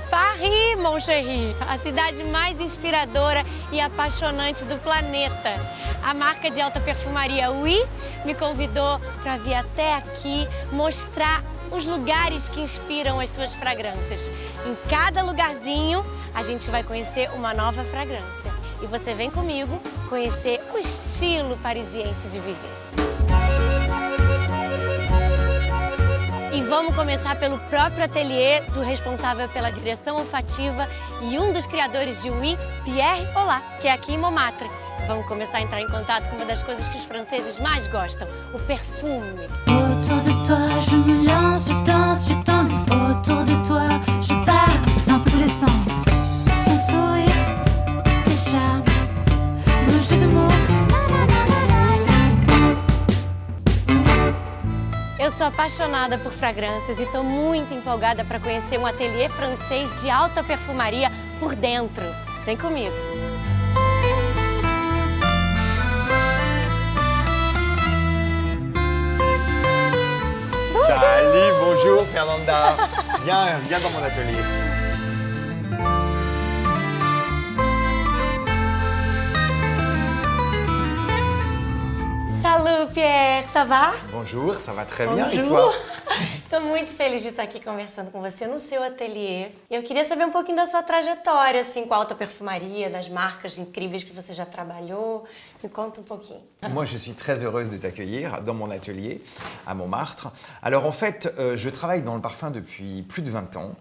Paris, mon chéri, a cidade mais inspiradora e apaixonante do planeta. A marca de alta perfumaria Oui me convidou para vir até aqui mostrar os lugares que inspiram as suas fragrâncias. Em cada lugarzinho, a gente vai conhecer uma nova fragrância. E você vem comigo conhecer o estilo parisiense de viver. E vamos começar pelo próprio ateliê do responsável pela direção olfativa e um dos criadores de Oui, Pierre Holat, que é aqui em Montmartre. Vamos começar a entrar em contato com uma das coisas que os franceses mais gostam, o perfume. Autour de toi, je me lance, je danse, je t'emmène. Autour de toi, je pars dans tous les sens. Ton sourire, tes charmes, nos jeux de mots. Eu sou apaixonada por fragrâncias e estou muito empolgada para conhecer um ateliê francês de alta perfumaria por dentro. Vem comigo. Salut, bonjour Fernanda. Viens dans mon atelier. Salut, Pierre, ça va? Bonjour, ça va très bien, Bonjour. et toi? Estou muito feliz de estar aqui conversando com você no seu ateliê. E eu queria saber um pouquinho da sua trajetória, assim, com a alta perfumaria, das marcas incríveis que você já trabalhou. Me conta um pouquinho. Moi, je suis très heureuse de t'accueillir dans mon atelier à Montmartre. Alors en fait, je travaille dans le parfum depuis plus de 20 ans.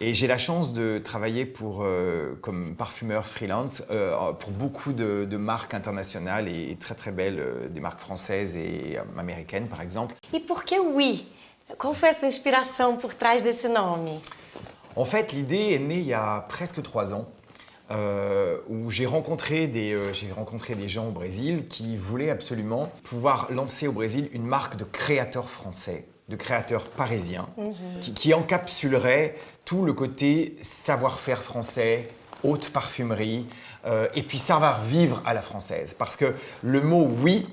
Et j'ai la chance de travailler comme parfumeur freelance pour beaucoup de marques internationales et très très belles, des marques françaises et américaines par exemple. E por que Oui? Qual foi a sua inspiração por trás desse nome? En fait, l'idée est née il y a presque 3 ans. Où j'ai rencontré des gens au Brésil qui voulaient absolument pouvoir lancer au Brésil une marque de créateurs français, de créateurs parisiens, qui encapsulerait tout le côté savoir-faire français, haute parfumerie, et puis savoir-vivre à la française. Parce que le mot « oui »,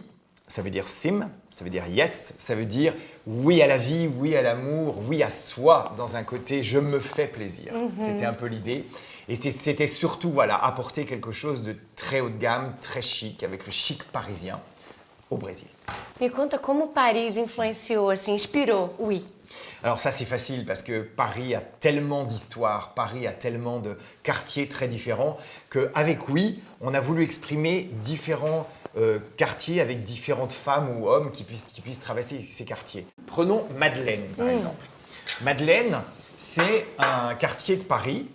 ça veut dire « sim », ça veut dire « yes », ça veut dire « oui à la vie, oui à l'amour, oui à soi », dans un côté « je me fais plaisir ». C'était un peu l'idée. Et c'était surtout apporter quelque chose de très haut de gamme, très chic, avec le chic parisien au Brésil. Me conta como Paris influenciou, assim, inspirou Oui. Alors ça c'est facile parce que Paris a tellement d'histoires, Paris a tellement de quartiers très différents qu'avec Oui, on a voulu exprimer différents quartiers avec différentes femmes ou hommes qui puissent traverser ces quartiers. Prenons Madeleine par exemple. Madeleine, c'est un quartier de Paris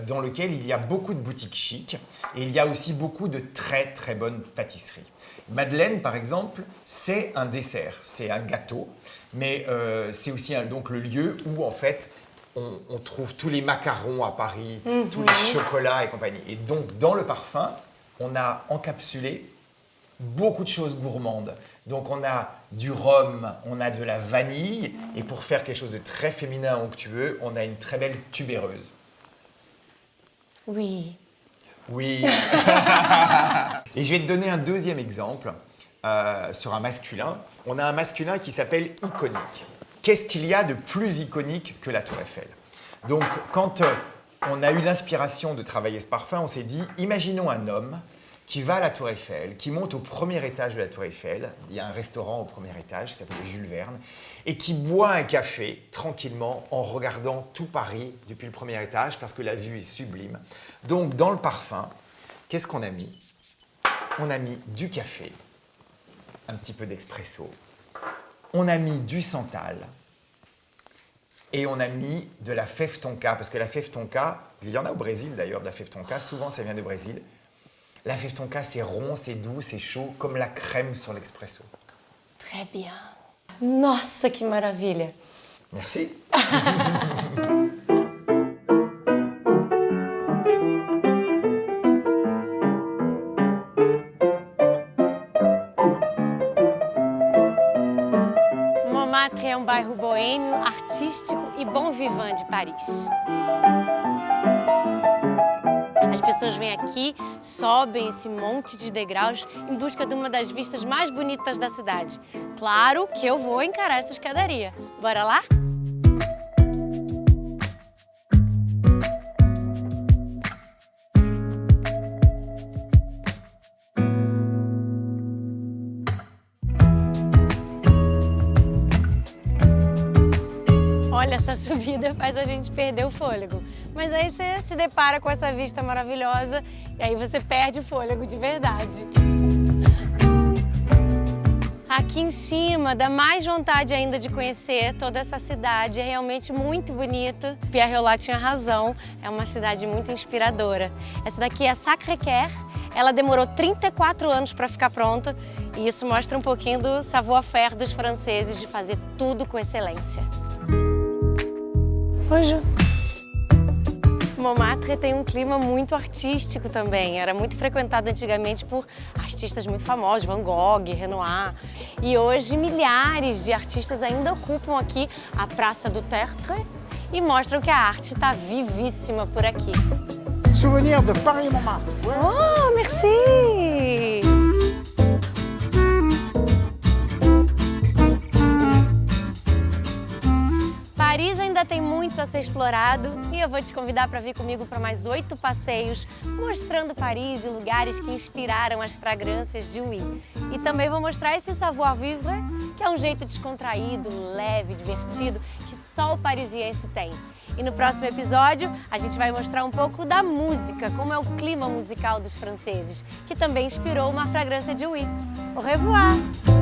dans lequel il y a beaucoup de boutiques chics et il y a aussi beaucoup de très très bonnes pâtisseries. Madeleine, par exemple, c'est un dessert, c'est un gâteau, mais c'est aussi donc le lieu où en fait on trouve tous les macarons à Paris, tous les chocolats et compagnie. Et donc dans le parfum, on a encapsulé beaucoup de choses gourmandes. Donc on a du rhum, on a de la vanille et pour faire quelque chose de très féminin onctueux, on a une très belle tubéreuse. Oui. Oui. Et je vais te donner un deuxième exemple sur un masculin. On a un masculin qui s'appelle iconique. Qu'est-ce qu'il y a de plus iconique que la Tour Eiffel? Donc, quand on a eu l'inspiration de travailler ce parfum, on s'est dit, imaginons un homme qui va à la Tour Eiffel, qui monte au premier étage de la Tour Eiffel. Il y a un restaurant au premier étage qui s'appelle Jules Verne, et qui boit un café tranquillement en regardant tout Paris depuis le premier étage parce que la vue est sublime. Donc, dans le parfum, qu'est-ce qu'on a mis? On a mis du café, un petit peu d'espresso, on a mis du santal et on a mis de la fève tonka, parce que la fève tonka, il y en a au Brésil d'ailleurs de la fève tonka, souvent ça vient du Brésil. La fève tonka, c'est rond, c'est doux, c'est chaud, comme la crème sur l'expresso. Très bien. Nossa, que maravilha! Merci. Montmartre é um bairro boêmio, artístico e bom vivant de Paris. As pessoas vêm aqui, sobem esse monte de degraus em busca de uma das vistas mais bonitas da cidade. Claro que eu vou encarar essa escadaria. Bora lá? essa subida faz a gente perder o fôlego. Mas aí você se depara com essa vista maravilhosa e aí você perde o fôlego de verdade. Aqui em cima dá mais vontade ainda de conhecer toda essa cidade, é realmente muito bonito. Pierre Rollat tinha razão, é uma cidade muito inspiradora. Essa daqui é a Sacré-Cœur, ela demorou 34 anos para ficar pronta e isso mostra um pouquinho do savoir-faire dos franceses de fazer tudo com excelência. Bonjour! Montmartre tem um clima muito artístico também. Era muito frequentado antigamente por artistas muito famosos, Van Gogh, Renoir. E hoje milhares de artistas ainda ocupam aqui a Praça do Tertre e mostram que a arte está vivíssima por aqui. Souvenir de Paris Montmartre. Oh, merci! Paris ainda tem muito a ser explorado e eu vou te convidar para vir comigo para mais 8 passeios mostrando Paris e lugares que inspiraram as fragrâncias de Oui. E também vou mostrar esse savoir-vivre, que é um jeito descontraído, leve, divertido, que só o parisiense tem. E no próximo episódio a gente vai mostrar um pouco da música, como é o clima musical dos franceses, que também inspirou uma fragrância de Oui. Au revoir!